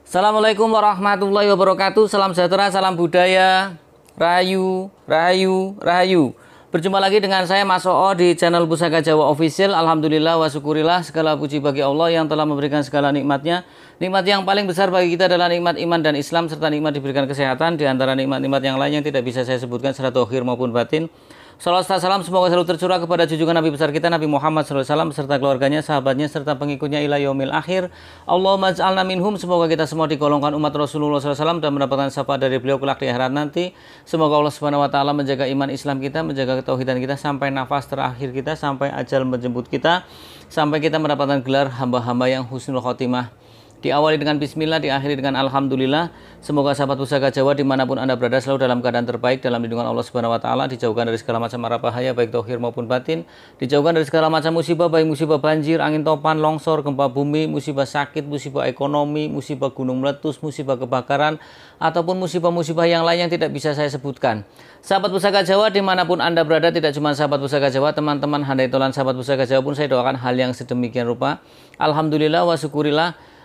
Assalamualaikum warahmatullahi wabarakatuh. Salam sejahtera, salam budaya, rahayu, rahayu, rahayu. Berjumpa lagi dengan saya Mas Oo di channel Pusaka Jawa Official. Alhamdulillah wa syukurillah, segala puji bagi Allah yang telah memberikan segala nikmatnya. Nikmat yang paling besar bagi kita adalah nikmat iman dan Islam, serta nikmat diberikan kesehatan. Di antara nikmat-nikmat yang lain yang tidak bisa saya sebutkan secara dohir maupun batin. Salawat salam semoga selalu tercurah kepada junjungan Nabi besar kita Nabi Muhammad SAW beserta keluarganya, sahabatnya, serta pengikutnya ila yaumil akhir. Allahumma ja'alna minhum, semoga kita semua digolongkan umat Rasulullah SAW dan mendapatkan syafaat dari beliau kelak di akhirat nanti. Semoga Allah Subhanahu Wa Taala menjaga iman Islam kita, menjaga ketauhidan kita sampai nafas terakhir kita, sampai ajal menjemput kita, sampai kita mendapatkan gelar hamba-hamba yang husnul khotimah. Diawali dengan bismillah, diakhiri dengan alhamdulillah. Semoga sahabat Pusaka Jawa dimanapun Anda berada selalu dalam keadaan terbaik dalam lindungan Allah Subhanahu Wa Taala, dijauhkan dari segala macam mara bahaya baik dohir maupun batin, dijauhkan dari segala macam musibah baik musibah banjir, angin topan, longsor, gempa bumi, musibah sakit, musibah ekonomi, musibah gunung meletus, musibah kebakaran, ataupun musibah-musibah yang lain yang tidak bisa saya sebutkan. Sahabat Pusaka Jawa dimanapun Anda berada, tidak cuma sahabat Pusaka Jawa, teman-teman handai tolan sahabat Pusaka Jawa pun saya doakan hal yang sedemikian rupa. Alhamdulillah wa syukurillah.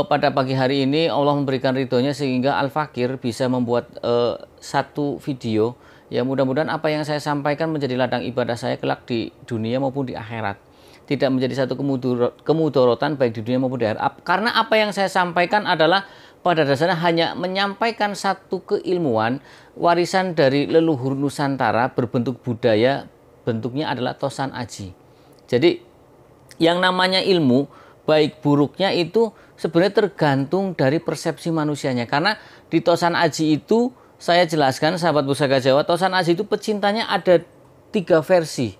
Pada pagi hari ini Allah memberikan ridhonya sehingga Al-Fakir bisa membuat satu video ya, mudah-mudahan apa yang saya sampaikan menjadi ladang ibadah saya kelak di dunia maupun di akhirat, tidak menjadi satu kemudorotan baik di dunia maupun di akhirat, karena apa yang saya sampaikan adalah pada dasarnya hanya menyampaikan satu keilmuan warisan dari leluhur Nusantara berbentuk budaya, bentuknya adalah tosan aji. Jadi yang namanya ilmu baik buruknya itu sebenarnya tergantung dari persepsi manusianya. Karena di tosan aji itu saya jelaskan sahabat Pusaka Jawa, tosan aji itu pecintanya ada 3 versi,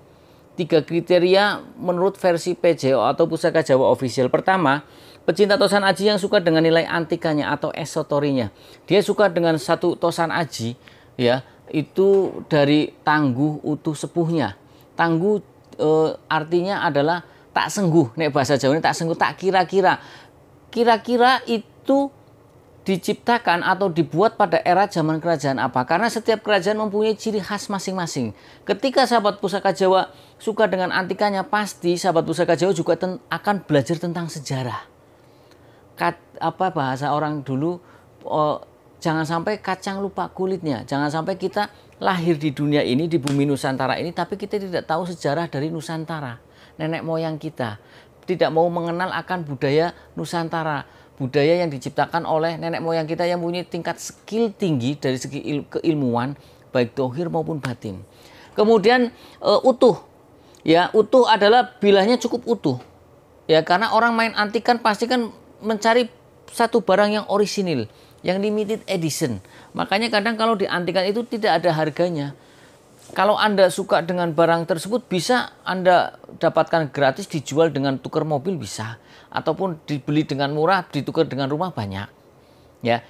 3 kriteria menurut versi PJO atau Pusaka Jawa Official. Pertama, pecinta tosan aji yang suka dengan nilai antikanya atau esotorinya. Dia suka dengan satu tosan aji ya, itu dari tangguh utuh sepuhnya. Tangguh artinya adalah tak sengguh, nek bahasa Jawa ini tak sengguh, tak kira-kira. Kira-kira itu diciptakan atau dibuat pada era zaman kerajaan apa? Karena setiap kerajaan mempunyai ciri khas masing-masing. Ketika sahabat Pusaka Jawa suka dengan antikanya, pasti sahabat Pusaka Jawa juga akan belajar tentang sejarah. Bahasa orang dulu, jangan sampai kacang lupa kulitnya. Jangan sampai kita lahir di dunia ini, di bumi Nusantara ini, tapi kita tidak tahu sejarah dari Nusantara, nenek moyang kita, tidak mau mengenal akan budaya Nusantara, budaya yang diciptakan oleh nenek moyang kita yang punya tingkat skill tinggi dari segi keilmuan baik dohir maupun batin. Kemudian utuh, ya, utuh adalah bilahnya cukup utuh, ya, karena orang main antik kan pasti kan mencari satu barang yang orisinil, yang limited edition. Makanya kadang kalau diantikan itu tidak ada harganya. Kalau Anda suka dengan barang tersebut, bisa Anda dapatkan gratis, dijual dengan tukar mobil bisa, ataupun dibeli dengan murah, ditukar dengan rumah banyak. Ya,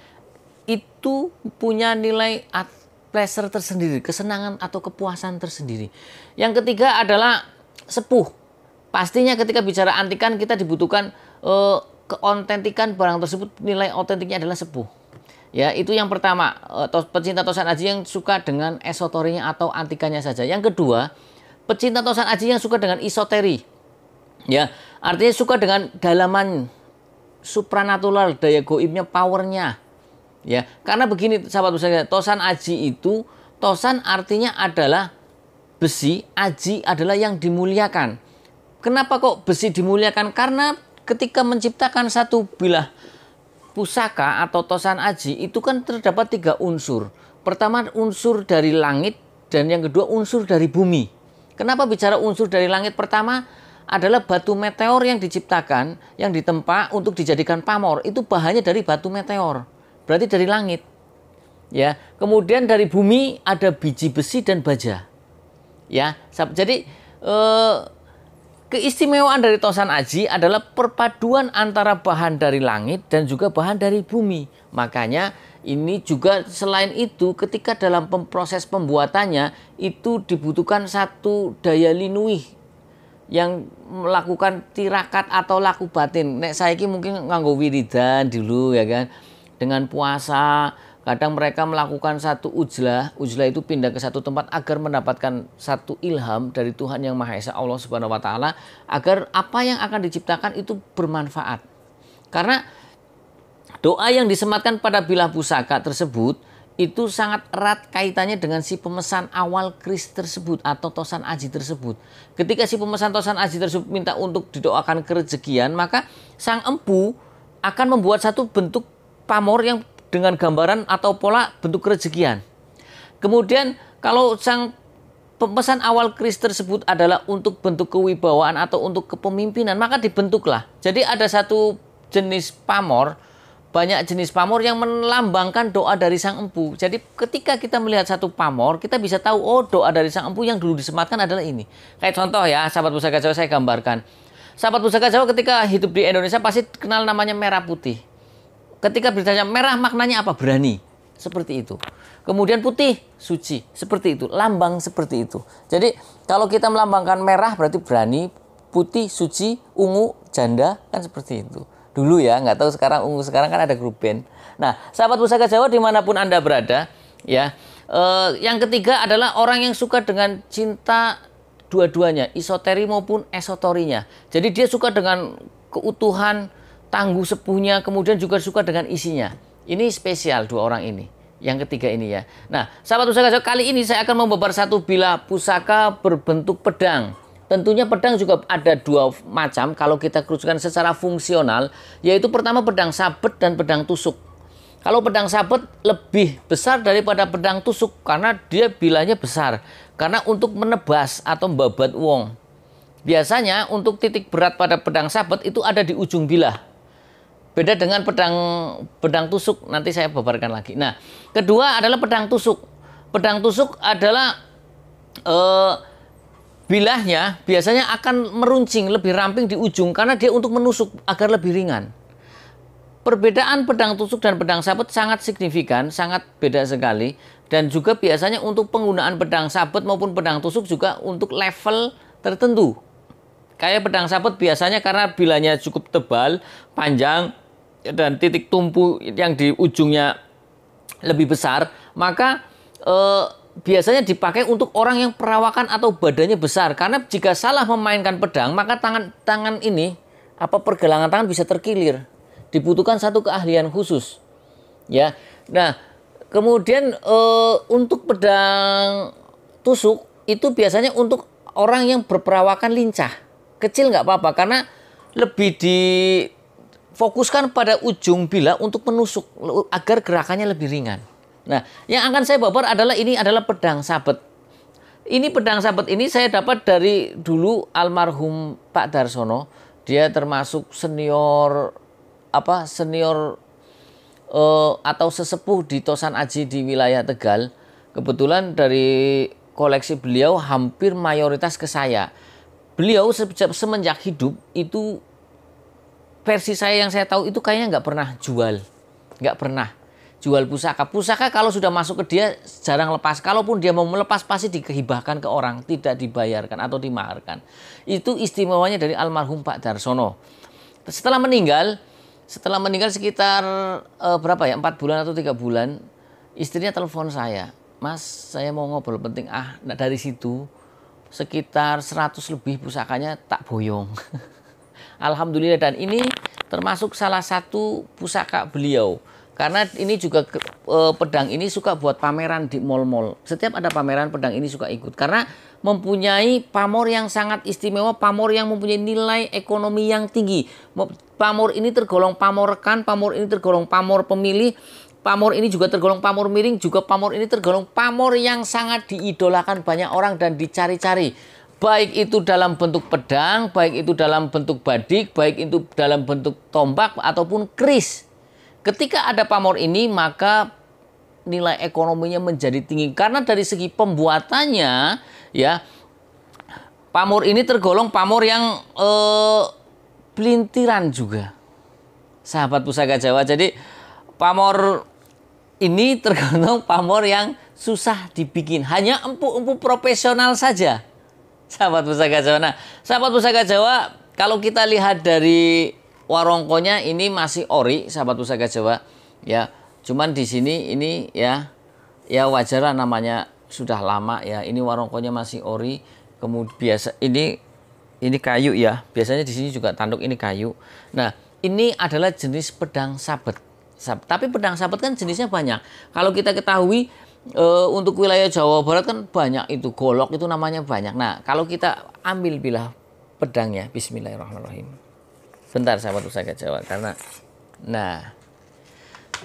itu punya nilai pleasure tersendiri, kesenangan atau kepuasan tersendiri. Yang ketiga adalah sepuh. Pastinya ketika bicara antikan kita dibutuhkan keotentikan barang tersebut, nilai otentiknya adalah sepuh. Ya, itu yang pertama, pecinta tosan aji yang suka dengan esoterinya atau antikannya saja. Yang kedua, pecinta tosan aji yang suka dengan isoteri. Ya, artinya suka dengan dalaman supranatural, daya goibnya, powernya. Ya, karena begini sahabat Pusaka, tosan aji itu, tosan artinya adalah besi, aji adalah yang dimuliakan. Kenapa kok besi dimuliakan? Karena ketika menciptakan satu bilah pusaka atau tosan aji itu kan terdapat 3 unsur. Pertama unsur dari langit dan yang kedua unsur dari bumi. Kenapa bicara unsur dari langit? Pertama adalah batu meteor yang diciptakan, yang ditempa untuk dijadikan pamor. Itu bahannya dari batu meteor. Berarti dari langit. Ya, kemudian dari bumi ada biji besi dan baja. Ya, jadi keistimewaan dari tosan aji adalah perpaduan antara bahan dari langit dan juga bahan dari bumi. Makanya ini juga selain itu ketika dalam proses pembuatannya itu dibutuhkan satu daya linuih yang melakukan tirakat atau laku batin. Nek saiki mungkin nganggo wiridan dulu ya kan. Dengan puasa, kadang mereka melakukan satu ujlah itu pindah ke satu tempat agar mendapatkan satu ilham dari Tuhan Yang Maha Esa Allah Subhanahu Wa Taala, agar apa yang akan diciptakan itu bermanfaat. Karena Doa yang disematkan pada bilah pusaka tersebut itu sangat erat kaitannya dengan si pemesan awal kris tersebut atau tosan aji tersebut. Ketika si pemesan tosan aji tersebut minta untuk didoakan kerezekian, maka sang empu akan membuat satu bentuk pamor yang dengan gambaran atau pola bentuk kerezekian. Kemudian kalau sang pemesan awal kris tersebut adalah untuk bentuk kewibawaan atau untuk kepemimpinan, maka dibentuklah. Jadi ada satu jenis pamor, banyak jenis pamor yang melambangkan doa dari sang empu. Jadi ketika kita melihat satu pamor, kita bisa tahu, oh doa dari sang empu yang dulu disematkan adalah ini. Kayak contoh ya, sahabat Pusaka Jawa saya gambarkan. Sahabat Pusaka Jawa ketika hidup di Indonesia pasti kenal namanya merah putih. Ketika bertanya merah maknanya apa? Berani. Seperti itu. Kemudian putih, suci. Seperti itu. Lambang seperti itu. Jadi kalau kita melambangkan merah berarti berani, putih, suci, ungu, janda, kan seperti itu. Dulu ya, nggak tahu sekarang ungu, sekarang kan ada grup band. Nah, sahabat Pusaka Jawa dimanapun Anda berada, ya. Yang ketiga adalah orang yang suka dengan cinta dua-duanya, isoteri maupun esotorinya. Jadi dia suka dengan keutuhan, tangguh sepuhnya, kemudian juga suka dengan isinya. Ini spesial dua orang ini. Yang ketiga ini ya. Nah, sahabat Pusaka Jawa, kali ini saya akan membabar satu bilah pusaka berbentuk pedang. Tentunya pedang juga ada dua macam kalau kita kerucutkan secara fungsional, yaitu pertama pedang sabet dan pedang tusuk. Kalau pedang sabet lebih besar daripada pedang tusuk karena dia bilahnya besar. Karena untuk menebas atau membabat wong. Biasanya untuk titik berat pada pedang sabet itu ada di ujung bilah. Beda dengan pedang tusuk, nanti saya babarkan lagi. Nah, kedua adalah pedang tusuk. Pedang tusuk adalah bilahnya biasanya akan meruncing lebih ramping di ujung karena dia untuk menusuk agar lebih ringan. Perbedaan pedang tusuk dan pedang sabet sangat signifikan, sangat beda sekali. Dan juga biasanya untuk penggunaan pedang sabet maupun pedang tusuk juga untuk level tertentu. Kayak pedang sabet biasanya karena bilahnya cukup tebal, panjang, dan titik tumpu yang di ujungnya lebih besar, maka biasanya dipakai untuk orang yang perawakan atau badannya besar. Karena jika salah memainkan pedang, maka tangan ini, pergelangan tangan bisa terkilir. Dibutuhkan satu keahlian khusus. Ya. Nah, kemudian untuk pedang tusuk itu biasanya untuk orang yang berperawakan lincah. Kecil nggak apa-apa karena lebih difokuskan pada ujung bilah untuk menusuk agar gerakannya lebih ringan. Nah, yang akan saya babar ini adalah pedang sabet. Ini pedang sabet ini saya dapat dari dulu almarhum Pak Darsono. Dia termasuk senior atau sesepuh di Tosan Aji di wilayah Tegal. Kebetulan dari koleksi beliau hampir mayoritas ke saya. Beliau semenjak hidup itu versi saya yang saya tahu itu kayaknya nggak pernah jual pusaka. Pusaka kalau sudah masuk ke dia jarang lepas. Kalaupun dia mau melepas pasti dikehibahkan ke orang, tidak dibayarkan atau dimaharkan. Itu istimewanya dari almarhum Pak Darsono. Setelah meninggal sekitar 4 bulan atau 3 bulan, istrinya telepon saya. Mas, saya mau ngobrol penting. Nah dari situ sekitar 100 lebih pusakanya tak boyong. Alhamdulillah, dan ini termasuk salah satu pusaka beliau. Karena ini juga pedang ini suka buat pameran di mal-mal. Setiap ada pameran pedang ini suka ikut. Karena mempunyai pamor yang sangat istimewa, pamor yang mempunyai nilai ekonomi yang tinggi. Pamor ini tergolong pamor rekan, pamor ini tergolong pamor pemilih, pamor ini juga tergolong pamor miring, juga pamor ini tergolong pamor yang sangat diidolakan banyak orang dan dicari-cari. Baik itu dalam bentuk pedang, baik itu dalam bentuk badik, baik itu dalam bentuk tombak ataupun keris. Ketika ada pamor ini, maka nilai ekonominya menjadi tinggi. Karena dari segi pembuatannya, ya, pamor ini tergolong pamor yang pelintiran juga. Sahabat Pusaka Jawa, jadi pamor ini tergolong pamor yang susah dibikin. Hanya empu-empu profesional saja. Sahabat Pusaka Jawa. Nah, sahabat Pusaka Jawa, kalau kita lihat dari warongkonya ini masih ori, sahabat Pusaka Jawa. Ya, cuman di sini ini ya wajar lah, namanya sudah lama ya. Ini warongkonya masih ori. Kemudian biasa ini kayu ya. Biasanya di sini juga tanduk ini kayu. Nah, ini adalah jenis pedang sabet. Tapi pedang sabet kan jenisnya banyak. Kalau kita ketahui untuk wilayah Jawa Barat kan banyak itu, golok itu namanya banyak. Nah, kalau kita ambil bilah pedangnya, bismillahirrahmanirrahim. Bentar sahabat Pusaka Jawa, karena nah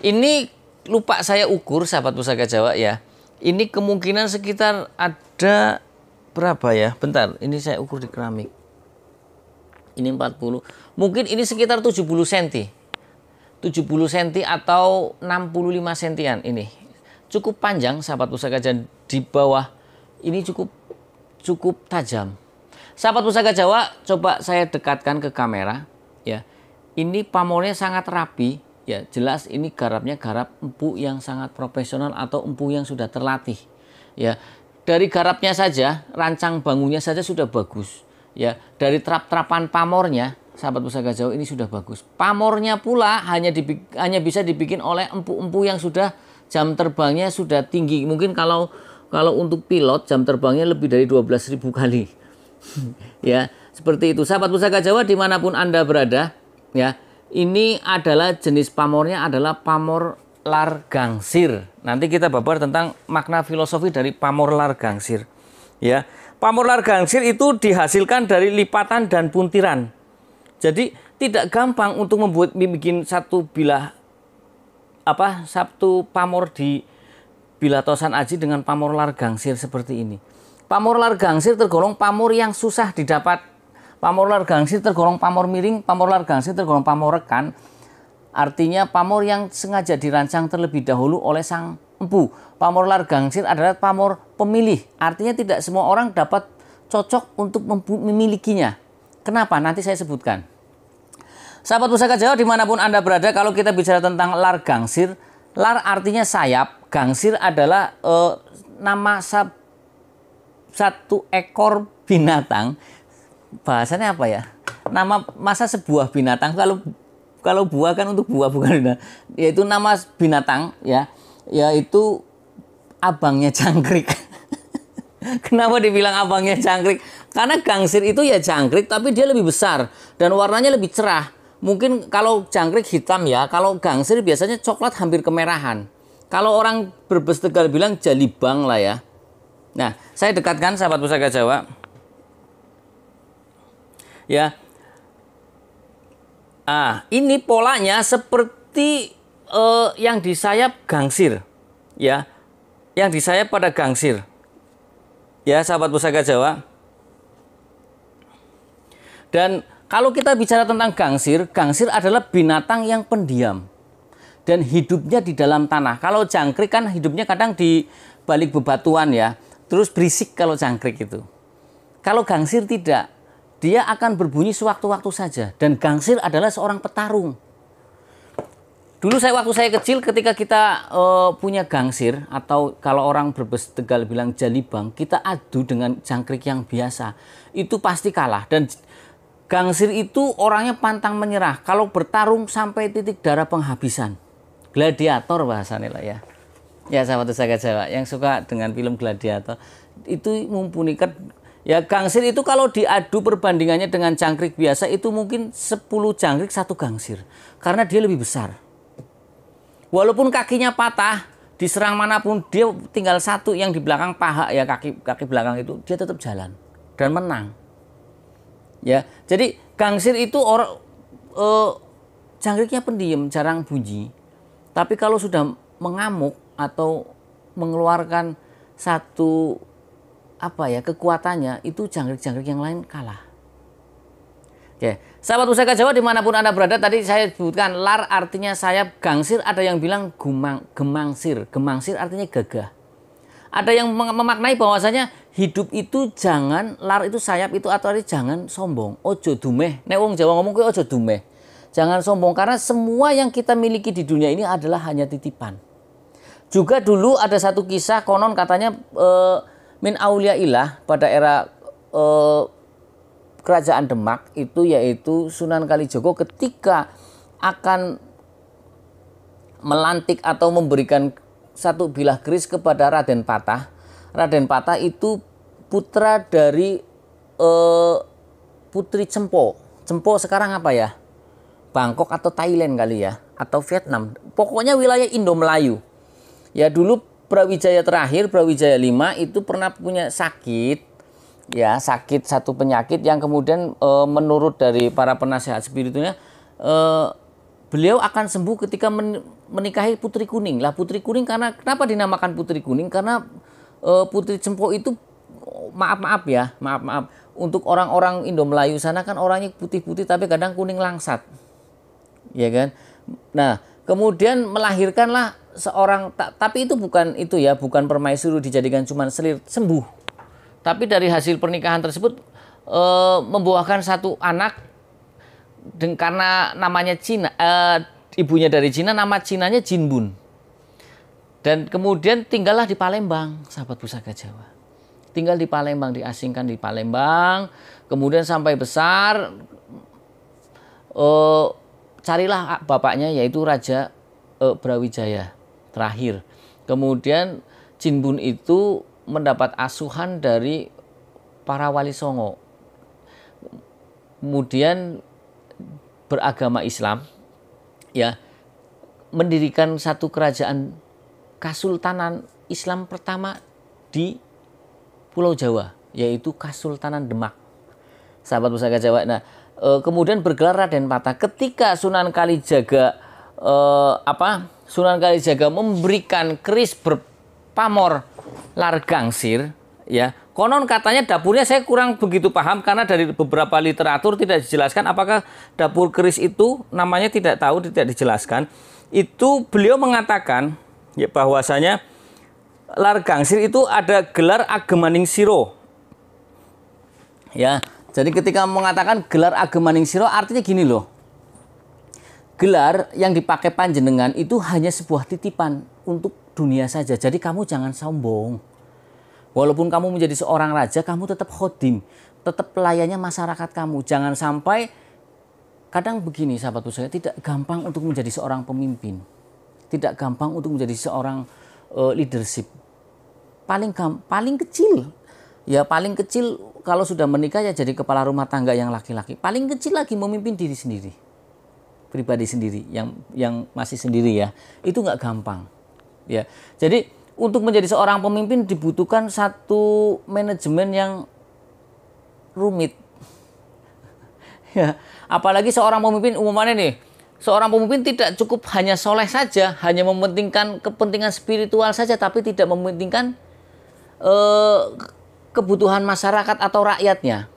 ini lupa saya ukur sahabat Pusaka Jawa ya. Ini kemungkinan sekitar ada berapa ya? Bentar, ini saya ukur di keramik. Ini 40. Mungkin ini sekitar 70 cm. 70 cm atau 65 sentian ini. Cukup panjang sahabat Pusaka Jawa, di bawah ini cukup tajam. Sahabat Pusaka Jawa, coba saya dekatkan ke kamera ya. Ini pamornya sangat rapi ya, jelas ini garapnya garap empu yang sangat profesional atau empu yang sudah terlatih ya. Dari garapnya saja, rancang bangunnya saja sudah bagus. Ya, dari trap-trapan pamornya, sahabat Pusaka Jawa ini sudah bagus. Pamornya pula hanya bisa dibikin oleh empu-empu yang sudah jam terbangnya sudah tinggi. Mungkin kalau untuk pilot jam terbangnya lebih dari 12.000 kali. Ya, seperti itu. Sahabat Pusaka Jawa dimanapun Anda berada, ya, ini adalah jenis pamornya adalah pamor lar gangsir. Nanti kita babar tentang makna filosofi dari pamor lar gangsir. Ya. Pamor lar gangsir itu dihasilkan dari lipatan dan puntiran. Jadi tidak gampang untuk bikin satu pamor di bilah tosan aji dengan pamor lar gangsir seperti ini. Pamor lar gangsir tergolong pamor yang susah didapat. Pamor lar gangsir tergolong pamor miring, pamor lar gangsir tergolong pamor rekan. Artinya pamor yang sengaja dirancang terlebih dahulu oleh sang empu. Pamor lar gangsir adalah pamor pemilih. Artinya tidak semua orang dapat cocok untuk memilikinya. Kenapa? Nanti saya sebutkan. Sahabat Pusaka Jawa dimanapun Anda berada, kalau kita bicara tentang lar gangsir, lar artinya sayap, gangsir adalah nama satu ekor binatang. Bahasanya apa ya? Nama masa sebuah binatang. Kalau buah kan untuk buah, bukan, yaitu nama binatang ya, yaitu abangnya jangkrik. Kenapa dibilang abangnya jangkrik? Karena gangsir itu ya jangkrik tapi dia lebih besar dan warnanya lebih cerah. Mungkin kalau jangkrik hitam ya, kalau gangsir biasanya coklat hampir kemerahan. Kalau orang Brebes Tegal bilang jalibang lah ya. Nah, saya dekatkan sahabat Pusaka Jawa. Ya. Ini polanya seperti yang di sayap gangsir. Ya. Yang di sayap pada gangsir. Ya, sahabat Pusaka Jawa. Dan kalau kita bicara tentang gangsir, gangsir adalah binatang yang pendiam dan hidupnya di dalam tanah. Kalau jangkrik kan hidupnya kadang di balik bebatuan ya. Terus berisik kalau jangkrik itu. Kalau gangsir tidak. Dia akan berbunyi sewaktu-waktu saja. Dan gangsir adalah seorang petarung. Dulu waktu saya kecil ketika kita punya gangsir, atau kalau orang Brebes Tegal bilang jalibang, kita adu dengan jangkrik yang biasa. Itu pasti kalah. Dan gangsir itu orangnya pantang menyerah. Kalau bertarung sampai titik darah penghabisan. Gladiator bahasanya lah ya. Ya sahabat Pusaka Jawa yang suka dengan film Gladiator. Itu mumpuni kan. Ya gangsir itu kalau diadu perbandingannya dengan jangkrik biasa itu mungkin 10 jangkrik 1 gangsir. Karena dia lebih besar. Walaupun kakinya patah, diserang manapun dia tinggal satu yang di belakang paha ya, kaki belakang itu dia tetap jalan dan menang. Ya, jadi gangsir itu jangkriknya pendiam, jarang bunyi. Tapi kalau sudah mengamuk atau mengeluarkan satu kekuatannya, itu jangkrik-jangkrik yang lain kalah. Oke, sahabat Pusaka Jawa dimanapun Anda berada, tadi saya sebutkan lar artinya sayap, gangsir ada yang bilang gemangsir. Gemangsir artinya gagah. Ada yang memaknai bahwasanya hidup itu jangan, lar itu sayap itu atau jangan sombong. Ojo dumeh. Nek wong Jawa ngomong kuwi ojo dumeh. Jangan sombong karena semua yang kita miliki di dunia ini adalah hanya titipan. Juga dulu ada satu kisah konon katanya min auliyaillah pada era kerajaan Demak itu, yaitu Sunan Kalijogo ketika akan melantik atau memberikan satu bilah keris kepada Raden Patah. Raden Patah itu putra dari Putri Cempo. Cempo sekarang apa ya? Bangkok atau Thailand kali ya, atau Vietnam. Pokoknya wilayah Indo-Melayu. Ya dulu Brawijaya terakhir, Brawijaya 5 itu pernah punya sakit, ya sakit satu penyakit yang kemudian menurut dari para penasehat spiritualnya beliau akan sembuh ketika menikahi Putri Kuning. Lah Putri Kuning karena kenapa dinamakan Putri Kuning? Karena Putri Cempo itu maaf untuk orang-orang Indo-Melayu sana kan orangnya putih-putih tapi kadang kuning langsat. Ya kan? Nah, kemudian melahirkanlah seorang, tapi itu bukan permaisuri dijadikan cuman selir, sembuh. Tapi dari hasil pernikahan tersebut membuahkan satu anak karena namanya Cina, ibunya dari Cina, nama Cinanya Jinbun. Dan kemudian tinggallah di Palembang, sahabat Pusaka Jawa. Tinggal di Palembang, diasingkan di Palembang, kemudian sampai besar, carilah bapaknya yaitu Raja Brawijaya terakhir. Kemudian Jinbun itu mendapat asuhan dari para wali songo. Kemudian beragama Islam, ya, mendirikan satu kerajaan Kasultanan Islam pertama di Pulau Jawa, yaitu Kasultanan Demak, sahabat Pusaka Jawa. Nah, kemudian bergelar Raden Patah ketika Sunan Kalijaga Sunan Kalijaga memberikan keris berpamor Largangsir, ya. Konon katanya dapurnya saya kurang begitu paham karena dari beberapa literatur tidak dijelaskan apakah dapur keris itu namanya tidak dijelaskan. Itu beliau mengatakan ya bahwasanya Largangsir itu ada gelar Agemaning Siro. Ya, jadi ketika mengatakan gelar Agemaning Siro artinya gini loh. Gelar yang dipakai panjenengan itu hanya sebuah titipan untuk dunia saja. Jadi kamu jangan sombong. Walaupun kamu menjadi seorang raja, kamu tetap khodim, tetap pelayannya masyarakat kamu. Jangan sampai, kadang begini sahabat saya, tidak gampang untuk menjadi seorang pemimpin. Tidak gampang untuk menjadi seorang leadership. Paling kecil kalau sudah menikah ya jadi kepala rumah tangga yang laki-laki. Paling kecil lagi memimpin diri sendiri, pribadi sendiri, yang masih sendiri ya, itu nggak gampang. Ya, jadi untuk menjadi seorang pemimpin dibutuhkan satu manajemen yang rumit. Ya, apalagi seorang pemimpin umumnya nih, seorang pemimpin tidak cukup hanya soleh saja, hanya mementingkan kepentingan spiritual saja, tapi tidak mementingkan kebutuhan masyarakat atau rakyatnya.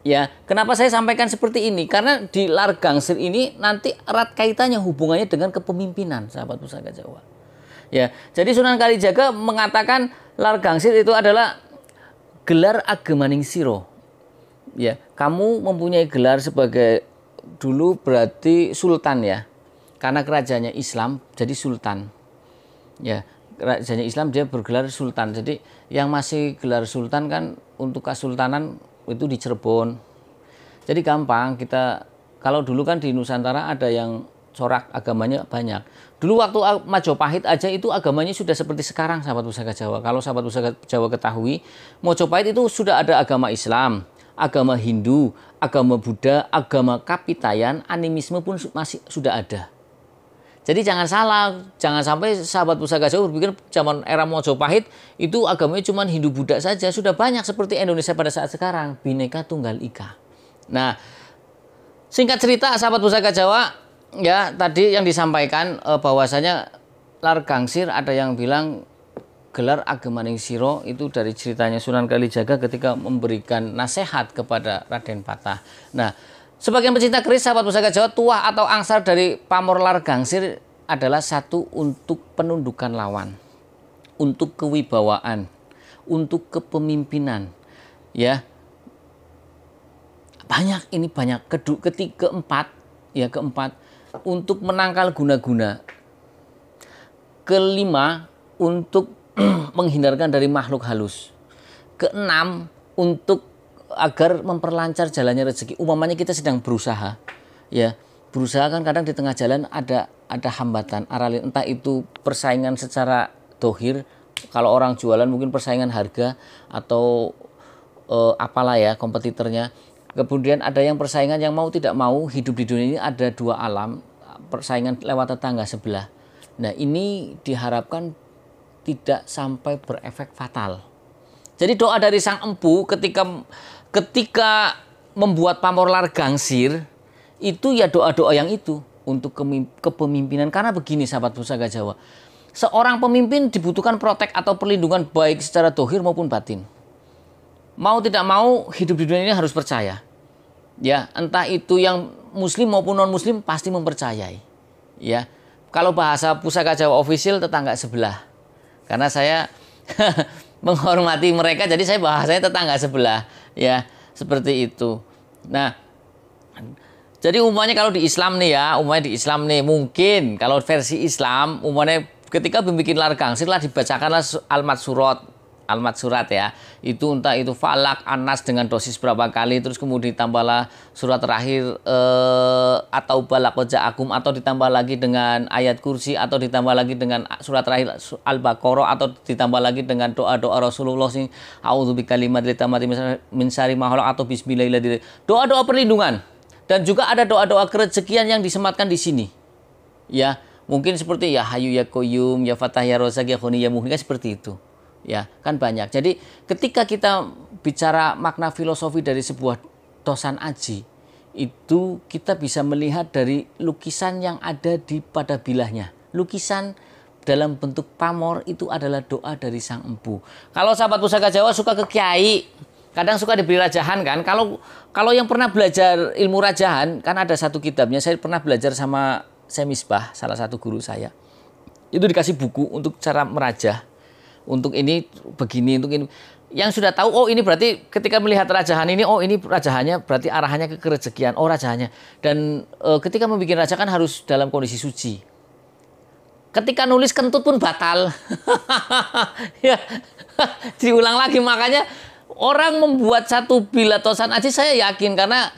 Ya, kenapa saya sampaikan seperti ini? Karena di Largangsir ini nanti erat kaitannya hubungannya dengan kepemimpinan, sahabat Pusaka Jawa. Ya, jadi Sunan Kalijaga mengatakan Largangsir itu adalah gelar Agemaning Siro. Ya, kamu mempunyai gelar sebagai dulu berarti sultan ya. Karena kerajaannya Islam jadi sultan. Ya, kerajaannya Islam dia bergelar sultan. Jadi yang masih gelar sultan kan untuk kesultanan itu di Cirebon. Jadi gampang kita, kalau dulu kan di Nusantara ada yang corak agamanya banyak. Dulu waktu Majapahit aja itu agamanya sudah seperti sekarang sahabat Pusaka Jawa. Kalau sahabat Pusaka Jawa ketahui, Majapahit itu sudah ada agama Islam, agama Hindu, agama Buddha, agama Kapitayan, animisme pun masih sudah ada. Jadi jangan salah, jangan sampai sahabat Pusaka Jawa berpikir zaman era Majapahit itu agamanya cuma Hindu Buddha saja. Sudah banyak seperti Indonesia pada saat sekarang, Bhinneka Tunggal Ika. Nah, singkat cerita sahabat Pusaka Jawa, ya tadi yang disampaikan bahwasanya Largangsir ada yang bilang gelar Agemaning Siro itu dari ceritanya Sunan Kalijaga ketika memberikan nasihat kepada Raden Patah. Nah, sebagian pecinta keris sahabat Pusaka Jawa, tuah atau angsar dari pamor Largangsir adalah satu untuk penundukan lawan, untuk kewibawaan, untuk kepemimpinan, ya banyak keempat untuk menangkal guna-guna, kelima untuk menghindarkan dari makhluk halus, keenam untuk agar memperlancar jalannya rezeki. Umpamanya kita sedang berusaha, ya berusaha kan kadang di tengah jalan ada hambatan, aralin, entah itu persaingan secara dohir, kalau orang jualan mungkin persaingan harga atau apalah ya kompetitornya, Kemudian ada yang persaingan yang mau tidak mau hidup di dunia ini ada dua alam, persaingan lewat tetangga sebelah. Nah, ini diharapkan tidak sampai berefek fatal. Jadi doa dari sang empu ketika membuat pamorlar gangsir itu ya doa-doa yang itu untuk kepemimpinan. Karena begini sahabat Pusaka Jawa, seorang pemimpin dibutuhkan protek atau perlindungan baik secara dohir maupun batin. Mau tidak mau hidup di dunia ini harus percaya. Ya, entah itu yang muslim maupun non muslim pasti mempercayai. Ya. Kalau bahasa Pusaka Jawa Official tetangga sebelah. Karena saya menghormati mereka jadi saya bahasanya tetangga sebelah, ya, seperti itu. Nah, jadi umumnya kalau di Islam nih ya, mungkin kalau versi Islam umumnya ketika bikin lar gangsir lah dibacakanlah Almat surat ya, itu entah itu Falak, Anas dengan dosis berapa kali, terus kemudian ditambahlah surat terakhir atau Balaqoja Akum, atau ditambah lagi dengan ayat kursi, atau ditambah lagi dengan surat terakhir Al-Baqarah, atau ditambah lagi dengan doa-doa Rasulullah sing a'udzu bikalimatil tammati min syarri ma khalaq, atau bismillahirrahmanirrahim. Doa-doa perlindungan dan juga ada doa-doa kerezekian yang disematkan di sini. Ya, mungkin seperti ya Hayyu ya Qayyum, ya Fatah ya Razak ya Ghani ya Mughni, seperti itu. Ya, kan banyak. Jadi ketika kita bicara makna filosofi dari sebuah tosan aji, itu kita bisa melihat dari lukisan yang ada pada bilahnya. Lukisan dalam bentuk pamor itu adalah doa dari sang empu. Kalau sahabat Pusaka Jawa suka ke kiai, kadang suka diberi rajahan kan. Kalau yang pernah belajar ilmu rajahan, kan ada satu kitabnya, saya pernah belajar sama Syekh Misbah, salah satu guru saya. Itu dikasih buku untuk cara merajah. Untuk ini begini, untuk ini. Yang sudah tahu, oh ini berarti ketika melihat rajahan ini, oh ini rajahannya berarti arahannya ke kerezekian, oh rajahannya. Dan ketika membuat rajahan harus dalam kondisi suci. Ketika nulis kentut pun batal. Ya, diulang lagi. Makanya orang membuat satu bilatosan aja saya yakin karena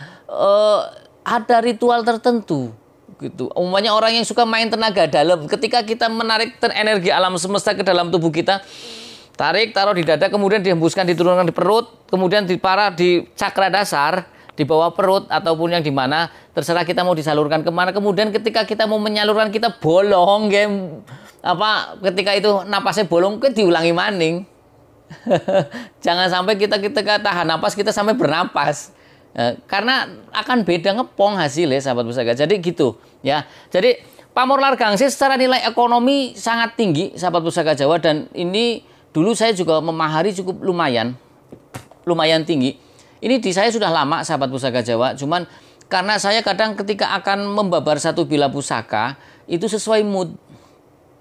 ada ritual tertentu. Gitu. Umumnya orang yang suka main tenaga dalam, ketika kita menarik energi alam semesta ke dalam tubuh kita, tarik, taruh di dada, kemudian dihembuskan, diturunkan di perut, kemudian di cakra dasar, di bawah perut, ataupun yang di mana, terserah kita mau disalurkan kemana. Kemudian ketika kita mau menyalurkan, kita bolong, ketika itu napasnya bolong, kita diulangi maning. Jangan sampai kita tahan napas, kita sampai bernapas. Karena akan beda ngepong hasilnya sahabat pusaka. Jadi gitu ya. Jadi pamorlar gangsir secara nilai ekonomi sangat tinggi sahabat pusaka Jawa, dan ini dulu saya juga memahari cukup lumayan tinggi. Ini di saya sudah lama sahabat pusaka Jawa, cuman karena saya kadang ketika akan membabar satu bila pusaka itu sesuai mood.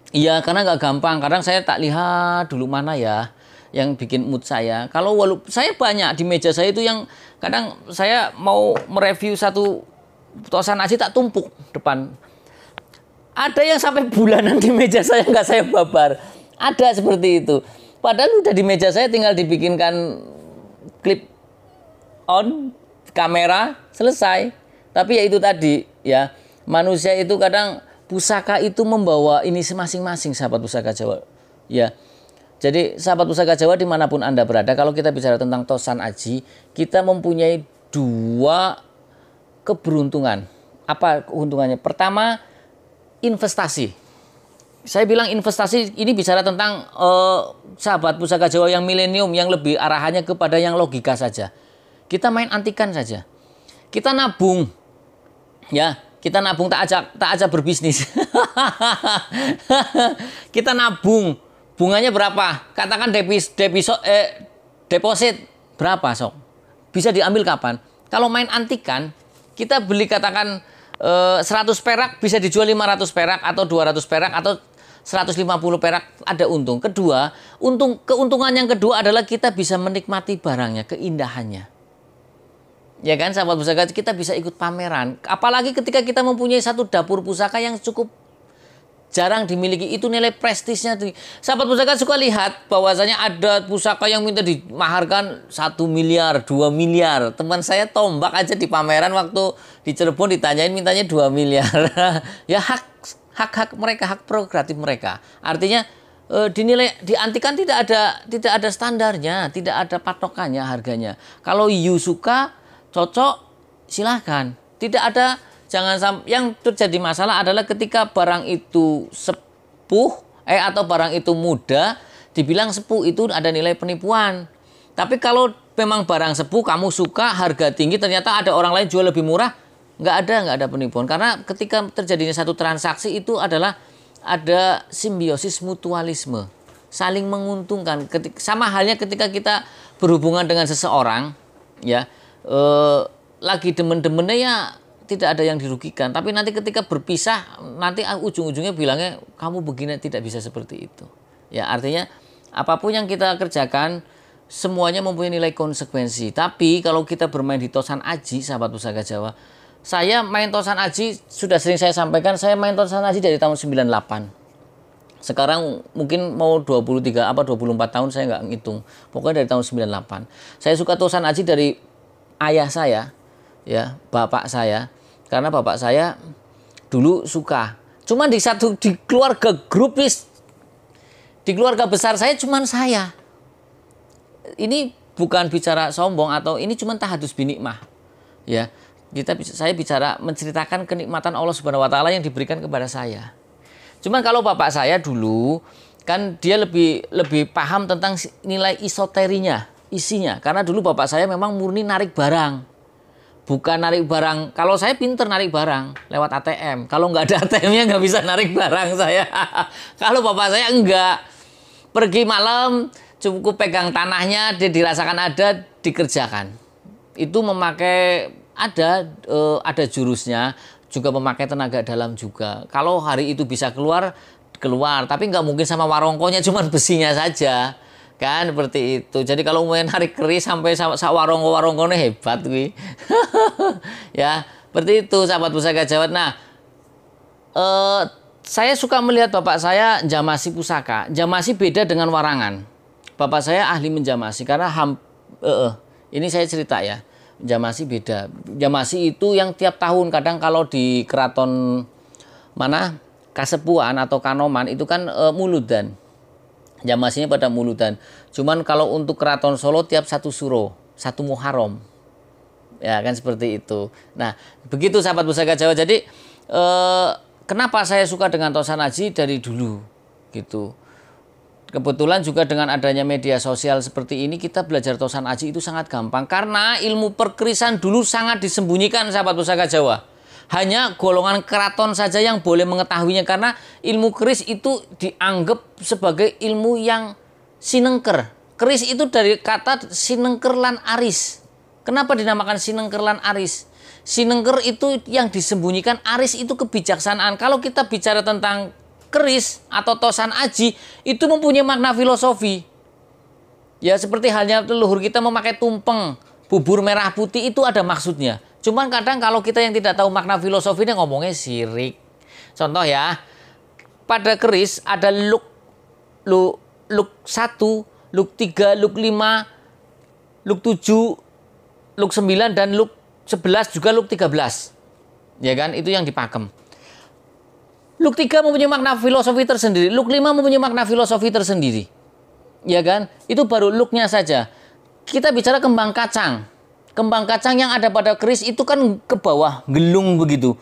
Iya, karena nggak gampang. Kadang saya tak lihat dulu mana ya yang bikin mood saya. Kalau saya banyak di meja saya itu yang kadang saya mau mereview satu tosan aja tak tumpuk depan. Ada yang sampai bulanan di meja saya nggak saya babar. Ada seperti itu. Padahal udah di meja saya tinggal dibikinkan klip on kamera selesai. Tapi ya itu tadi ya, manusia itu kadang pusaka itu membawa ini masing-masing sahabat pusaka Jawa. Ya. Jadi sahabat pusaka Jawa dimanapun Anda berada, kalau kita bicara tentang tosan aji, kita mempunyai dua keberuntungan. Apa keuntungannya? Pertama, investasi. Saya bilang investasi ini bicara tentang sahabat pusaka Jawa yang milenium, yang lebih arahannya kepada yang logika saja. Kita main antikan saja. Kita nabung. Ya, kita nabung tak ajak berbisnis. Kita nabung. Bunganya berapa? Katakan deposit berapa, Sok? Bisa diambil kapan? Kalau main antikan, kita beli katakan 100 perak bisa dijual 500 perak atau 200 perak atau 150 perak, ada untung. Kedua, keuntungan yang kedua adalah kita bisa menikmati barangnya, keindahannya. Ya kan, sahabat pusaka, kita bisa ikut pameran. Apalagi ketika kita mempunyai satu dapur pusaka yang cukup jarang dimiliki, itu nilai prestisnya. Sahabat pusaka suka lihat bahwasanya ada pusaka yang minta dimaharkan 1 miliar, 2 miliar. Teman saya tombak aja di pameran waktu di Cirebon ditanyain mintanya 2 miliar. Ya hak mereka, hak prerogatif mereka. Artinya dinilai diantikan tidak ada standarnya, tidak ada patokannya harganya. Kalau you suka cocok, silahkan. Tidak ada, jangan sampai, yang terjadi masalah adalah ketika barang itu sepuh, atau barang itu muda, dibilang sepuh itu ada nilai penipuan. Tapi kalau memang barang sepuh, kamu suka, harga tinggi, ternyata ada orang lain jual lebih murah, nggak ada penipuan. Karena ketika terjadinya satu transaksi itu adalah ada simbiosis mutualisme, saling menguntungkan. Sama halnya ketika kita berhubungan dengan seseorang, ya, lagi demen-demennya ya tidak ada yang dirugikan. Tapi nanti ketika berpisah, nanti ujung-ujungnya bilangnya kamu begini, tidak bisa seperti itu. Ya, artinya apapun yang kita kerjakan semuanya mempunyai nilai konsekuensi. Tapi kalau kita bermain di tosan aji, sahabat Pusaka Jawa, saya main tosan aji sudah sering saya sampaikan, saya main tosan aji dari tahun 98. Sekarang mungkin mau 23 apa 24 tahun saya nggak ngitung. Pokoknya dari tahun 98. Saya suka tosan aji dari ayah saya, ya, bapak saya, karena bapak saya dulu suka. Cuman di keluarga grup, di keluarga besar saya cuman saya. Ini bukan bicara sombong atau ini cuman tahadus binikmah, ya. Saya bicara menceritakan kenikmatan Allah Subhanahu wa taala yang diberikan kepada saya. Cuman kalau bapak saya dulu kan dia lebih paham tentang nilai esoterinya, isinya. Karena dulu bapak saya memang murni narik barang. Bukan narik barang. Kalau saya pinter narik barang lewat ATM. Kalau nggak ada ATM-nya nggak bisa narik barang saya. Kalau bapak saya enggak. Pergi malam cukup pegang tanahnya, dia dirasakan ada, dikerjakan. Itu memakai ada jurusnya, juga memakai tenaga dalam juga. Kalau hari itu bisa keluar, tapi nggak mungkin sama warongkonya, cuma besinya saja. Kan seperti itu. Jadi kalau main narik keris sampai warongko-warongkonya hebat gue. Ya, seperti itu sahabat Pusaka Jawa. Nah, saya suka melihat bapak saya jamasi pusaka. Jamasi beda dengan warangan. Bapak saya ahli menjamasi karena ini saya cerita ya. Jamasi beda. Jamasi itu yang tiap tahun, kadang kalau di keraton mana Kasepuan atau Kanoman itu kan muludan. Jamasinya pada muludan. Cuman kalau untuk keraton Solo tiap satu suro, satu Muharram. Ya kan seperti itu. Nah, begitu sahabat Pusaka Jawa. Jadi kenapa saya suka dengan tosan aji dari dulu gitu. Kebetulan juga dengan adanya media sosial seperti ini, kita belajar tosan aji itu sangat gampang. Karena ilmu perkerisan dulu sangat disembunyikan sahabat Pusaka Jawa. Hanya golongan keraton saja yang boleh mengetahuinya. Karena ilmu keris itu dianggap sebagai ilmu yang sinengker. Keris itu dari kata sinengker lan aris. Kenapa dinamakan sinengker lan aris? Sinengker itu yang disembunyikan, aris itu kebijaksanaan. Kalau kita bicara tentang keris atau tosan aji itu mempunyai makna filosofi. Ya seperti halnya leluhur kita memakai tumpeng, bubur merah putih itu ada maksudnya. Cuman kadang kalau kita yang tidak tahu makna filosofinya ngomongnya sirik. Contoh ya, pada keris ada luk 1, luk 3, luk 5, luk 7, luk 9 dan luk 11 juga luk 13. Ya kan? Itu yang dipakem. Luk 3 mempunyai makna filosofi tersendiri. Luk 5 mempunyai makna filosofi tersendiri. Ya kan? Itu baru luknya saja. Kita bicara kembang kacang. Kembang kacang yang ada pada keris itu kan ke bawah, gelung begitu.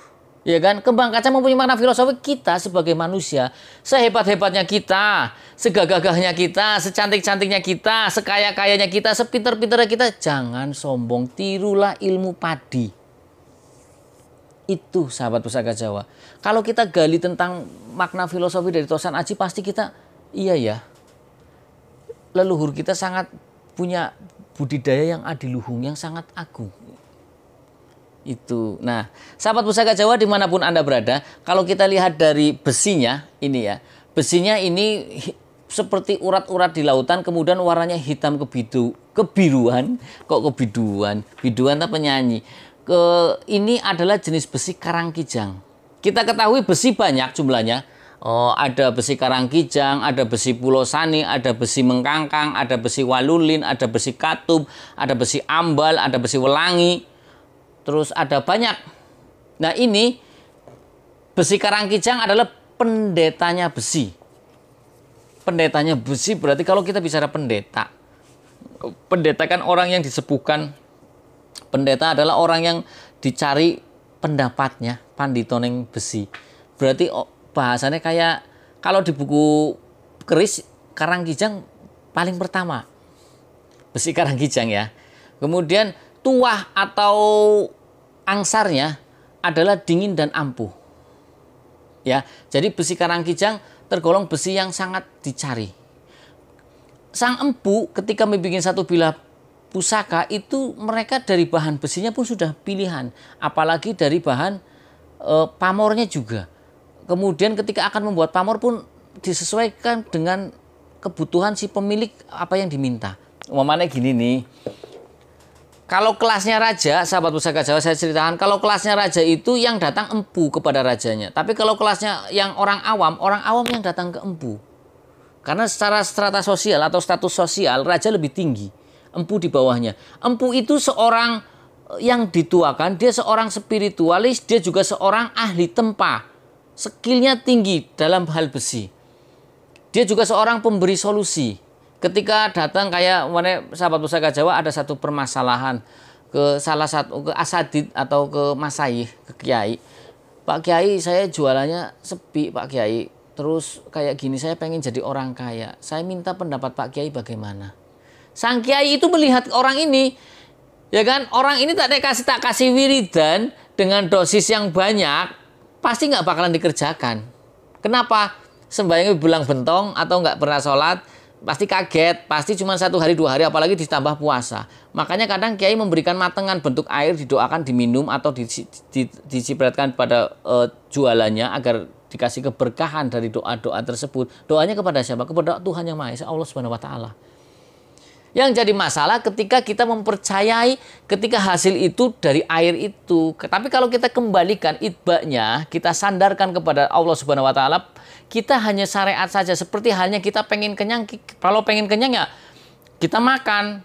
Ya kan? Kembang kacang mempunyai makna filosofi. Kita sebagai manusia, sehebat-hebatnya kita, segagah-gagahnya kita, secantik-cantiknya kita, sekaya-kayanya kita, sepinter-pinternya kita, jangan sombong, tirulah ilmu padi. Itu sahabat Pusaka Jawa. Kalau kita gali tentang makna filosofi dari tosan aji, pasti kita, iya ya, leluhur kita sangat punya budidaya yang adiluhung, yang sangat agung. Itu. Nah, sahabat Pusaka Jawa dimanapun Anda berada, kalau kita lihat dari besinya, ini ya, besinya ini seperti urat-urat di lautan, kemudian warnanya hitam kebiruan, kok kebiduan, biduan tak penyanyi. Ini adalah jenis besi karangkijang. Kita ketahui besi banyak jumlahnya. Ada besi karangkijang, ada besi pulau sani, ada besi mengkangkang, ada besi walulin, ada besi katub, ada besi ambal, ada besi welangi. Terus ada banyak. Nah ini besi karangkijang adalah pendetanya besi. Pendetanya besi berarti kalau kita bicara pendeta. Pendeta kan orang yang disepuhkan Pendeta adalah orang yang dicari pendapatnya, panditoneng besi. Berarti bahasanya kayak kalau di buku keris Karanggijang paling pertama besi Karanggijang ya. Kemudian tuah atau angsarnya adalah dingin dan ampuh. Ya, jadi besi Karanggijang tergolong besi yang sangat dicari. Sang empu ketika membuat satu bilah pusaka itu mereka dari bahan besinya pun sudah pilihan, apalagi dari bahan pamornya juga. Kemudian ketika akan membuat pamor pun disesuaikan dengan kebutuhan si pemilik apa yang diminta. Umpamanya gini nih. Kalau kelasnya raja, sahabat pusaka Jawa saya ceritakan, kalau kelasnya raja itu yang datang empu kepada rajanya. Tapi kalau kelasnya yang orang awam yang datang ke empu. Karena secara strata sosial atau status sosial, raja lebih tinggi, empu di bawahnya. Empu itu seorang yang dituakan, dia seorang spiritualis, dia juga seorang ahli tempa. Skillnya tinggi dalam hal besi. Dia juga seorang pemberi solusi. Ketika datang kayak sahabat pusaka Jawa ada satu permasalahan ke salah satu ke asadid atau ke masayih, ke kiai. Pak Kiai, saya jualannya sepi Pak Kiai. Terus kayak gini, saya pengen jadi orang kaya. Saya minta pendapat Pak Kiai bagaimana. Sang Kiai itu melihat orang ini, ya kan, orang ini tak kasih wiridan dengan dosis yang banyak, pasti nggak bakalan dikerjakan. Kenapa? Sembahyangnya bilang bentong atau nggak pernah sholat, pasti kaget, pasti cuma 1 hari 2 hari, apalagi ditambah puasa. Makanya kadang Kiai memberikan matengan bentuk air, didoakan diminum atau dicipratkan pada jualannya agar dikasih keberkahan dari doa-doa tersebut. Doanya kepada siapa? Kepada Tuhan Yang Maha Esa, Allah Subhanahu wa taala. Yang jadi masalah ketika kita mempercayai ketika hasil itu dari air itu. Tapi kalau kita kembalikan itba'nya, kita sandarkan kepada Allah Subhanahu wa taala, kita hanya syariat saja. Seperti halnya kita pengen kenyang, kalau pengen kenyang ya kita makan.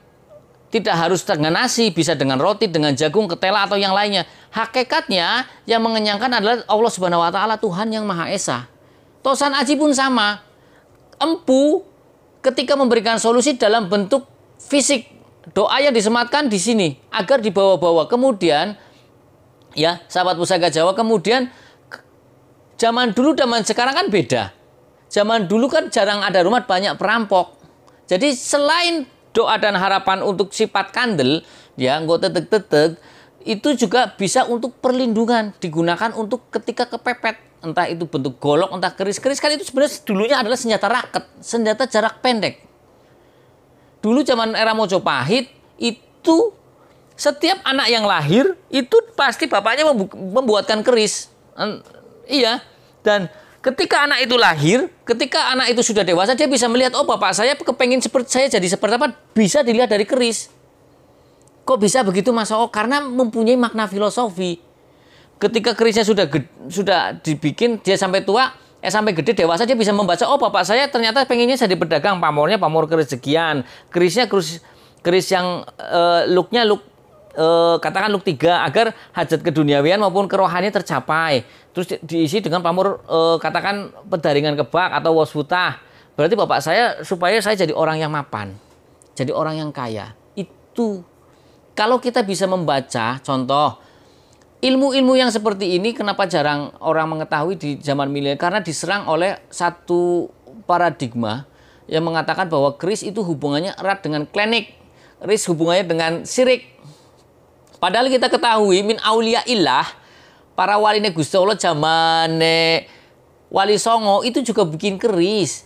Tidak harus dengan nasi, bisa dengan roti, dengan jagung, ketela atau yang lainnya. Hakikatnya yang mengenyangkan adalah Allah Subhanahu wa taala, Tuhan Yang Maha Esa. Tosan aji pun sama. Empu ketika memberikan solusi dalam bentuk fisik, doa yang disematkan di sini agar dibawa-bawa. Kemudian ya, sahabat pusaka Jawa, kemudian zaman dulu zaman sekarang kan beda. Zaman dulu kan jarang ada rumah, banyak perampok. Jadi selain doa dan harapan untuk sifat kandel, ya, nggak tetek-tetek, itu juga bisa untuk perlindungan, digunakan untuk ketika kepepet, entah itu bentuk golok, entah keris-keris, kan itu sebenarnya dulunya adalah senjata raket, senjata jarak pendek. Dulu zaman era Mojopahit itu setiap anak yang lahir itu pasti bapaknya membuatkan keris. Iya. Dan ketika anak itu lahir, ketika anak itu sudah dewasa, dia bisa melihat, oh bapak saya kepengen saya jadi seperti apa, bisa dilihat dari keris. Kok bisa begitu Mas? Oh, karena mempunyai makna filosofi. Ketika kerisnya sudah dibikin, dia sampai tua, sampai gede dewasa, dia bisa membaca, oh bapak saya ternyata pengennya jadi pedagang, pamornya pamor keris sekian, kerisnya keris yang looknya katakan look 3 agar hajat keduniawian maupun kerohanian tercapai. Terus diisi dengan pamor katakan pedaringan kebak atau wasfutah. Berarti bapak saya supaya saya jadi orang yang mapan, jadi orang yang kaya. Itu kalau kita bisa membaca contoh ilmu-ilmu yang seperti ini, kenapa jarang orang mengetahui di zaman milenial? Karena diserang oleh satu paradigma yang mengatakan bahwa keris itu hubungannya erat dengan klinik, keris hubungannya dengan syirik. Padahal kita ketahui min aulia illah, para waline Gusti Allah zamane Wali Songo itu juga bikin keris.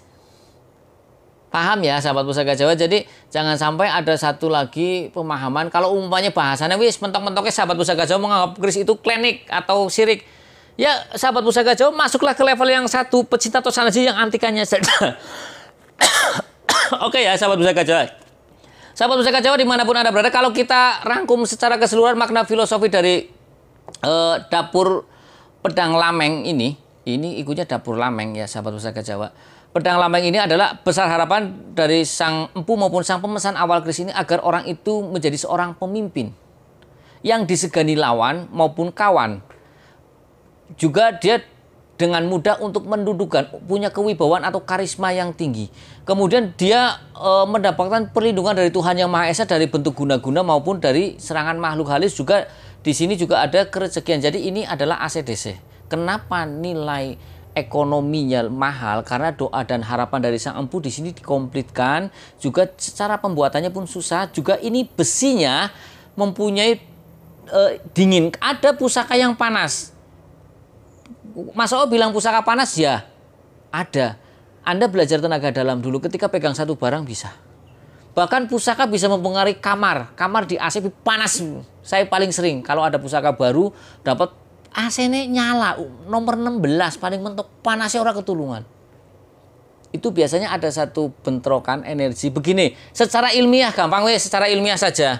Paham ya sahabat pusaka Jawa? Jadi jangan sampai ada satu lagi pemahaman kalau umpamanya bahasanya wis mentok-mentoknya sahabat pusaka Jawa menganggap keris itu klinik atau syirik. Ya sahabat pusaka Jawa, masuklah ke level yang satu, pecinta tosan aji yang antikannya saja. Oke ya sahabat pusaka Jawa. Sahabat pusaka Jawa dimanapun Anda berada, kalau kita rangkum secara keseluruhan makna filosofi dari dapur pedang lameng ini ikutnya dapur lameng ya sahabat pusaka Jawa. Pedang lameng ini adalah besar harapan dari sang empu maupun sang pemesan awal keris ini agar orang itu menjadi seorang pemimpin yang disegani lawan maupun kawan. Juga dia dengan mudah untuk mendudukan, punya kewibawaan atau karisma yang tinggi. Kemudian dia mendapatkan perlindungan dari Tuhan Yang Maha Esa dari bentuk guna-guna maupun dari serangan makhluk halus. Juga di sini juga ada kerezekian. Jadi ini adalah ACDC. Kenapa nilai ekonominya mahal? Karena doa dan harapan dari Sang Empu di sini dikomplitkan. Juga secara pembuatannya pun susah. Juga ini besinya mempunyai dingin. Ada pusaka yang panas. Mas O bilang pusaka panas, ya ada. Anda belajar tenaga dalam dulu, ketika pegang satu barang bisa. Bahkan pusaka bisa mempengaruhi kamar. Kamar di AC panas. Saya paling sering kalau ada pusaka baru dapat AC-nya nyala nomor 16 paling mentok, panasnya orang ketulungan. Itu biasanya ada satu bentrokan energi begini. Secara ilmiah gampang weh, secara ilmiah saja.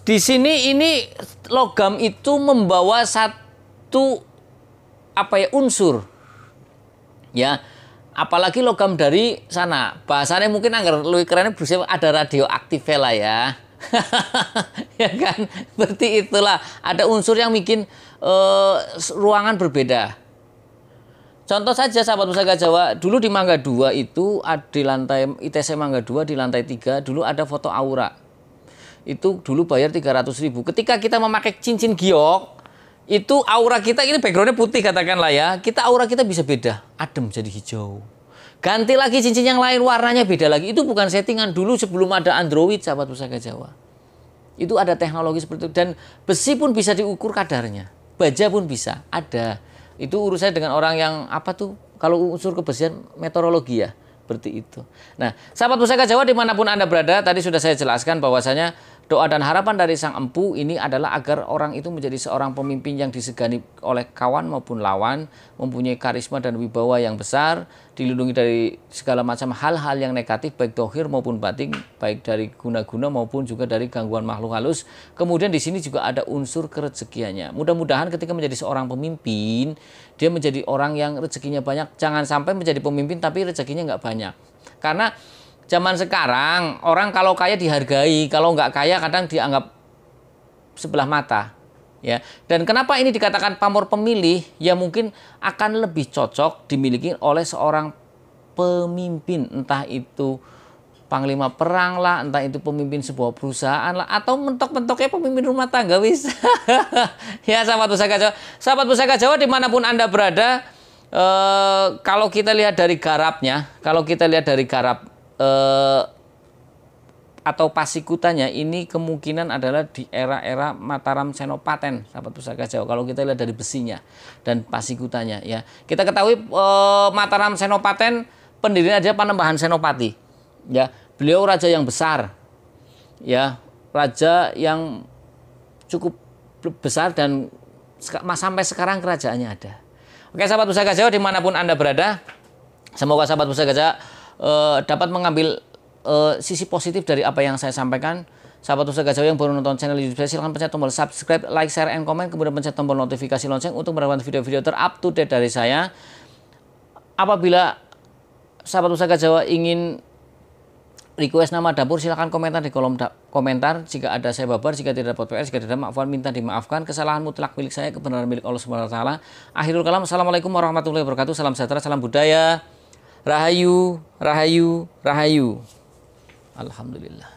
Di sini ini logam itu membawa satu unsur, ya, apalagi logam dari sana, bahasanya mungkin anggar lebih keren, berusia ada radioaktif lah ya. Ya kan, seperti itulah, ada unsur yang bikin ruangan berbeda. Contoh saja sahabat Pusaka Jawa, dulu di Mangga 2 itu di lantai ITC Mangga 2 di lantai 3 dulu ada foto aura. Itu dulu bayar 300.000. Ketika kita memakai cincin giok, itu aura kita, ini backgroundnya putih katakanlah ya, kita aura kita bisa beda, adem jadi hijau. Ganti lagi cincin yang lain, warnanya beda lagi. Itu bukan settingan, dulu sebelum ada Android sahabat Pusaka Jawa. Itu ada teknologi seperti itu. Dan besi pun bisa diukur kadarnya, baja pun bisa, ada. Itu urusannya dengan orang yang kalau unsur kebesian meteorologi ya, seperti itu. Nah, sahabat Pusaka Jawa dimanapun Anda berada, tadi sudah saya jelaskan bahwasanya doa dan harapan dari Sang Empu ini adalah agar orang itu menjadi seorang pemimpin yang disegani oleh kawan maupun lawan, mempunyai karisma dan wibawa yang besar, dilindungi dari segala macam hal-hal yang negatif, baik dohir maupun batin, baik dari guna-guna maupun juga dari gangguan makhluk halus. Kemudian di sini juga ada unsur kerezekiannya. Mudah-mudahan ketika menjadi seorang pemimpin, dia menjadi orang yang rezekinya banyak. Jangan sampai menjadi pemimpin tapi rezekinya nggak banyak. Karena zaman sekarang orang kalau kaya dihargai, kalau nggak kaya kadang dianggap sebelah mata, ya. Dan kenapa ini dikatakan pamor pemilih? Ya mungkin akan lebih cocok dimiliki oleh seorang pemimpin, entah itu panglima perang lah, entah itu pemimpin sebuah perusahaan lah, atau mentok-mentoknya pemimpin rumah tangga wis. Ya sahabat Pusaka Jawa, sahabat Pusaka Jawa dimanapun Anda berada, kalau kita lihat dari garapnya, atau pasikutannya ini kemungkinan adalah di era-era Mataram Senopaten sahabat Pusaka Jawa. Kalau kita lihat dari besinya dan pasikutannya, ya, kita ketahui Mataram Senopaten pendirinya adalah Panembahan Senopati, ya, beliau raja yang besar, ya, raja yang cukup besar dan sampai sekarang kerajaannya ada. Oke sahabat Pusaka Jawa dimanapun Anda berada, semoga sahabat Pusaka Jawa dapat mengambil sisi positif dari apa yang saya sampaikan. Sahabat Pusaka Jawa yang baru nonton channel YouTube saya, silahkan pencet tombol subscribe, like, share, and comment, kemudian pencet tombol notifikasi lonceng untuk mendapatkan video-video terupdate to date dari saya. Apabila sahabat Pusaka Jawa ingin request nama dapur, silahkan komentar di kolom komentar. Jika ada saya babar, jika tidak dapat PR, jika tidak maafkan, minta dimaafkan. Kesalahan mutlak milik saya, kebenaran milik Allah Subhanahu wa taala. Akhirul kalam, assalamualaikum warahmatullahi wabarakatuh. Salam sejahtera, salam budaya. Rahayu, rahayu, rahayu. Alhamdulillah.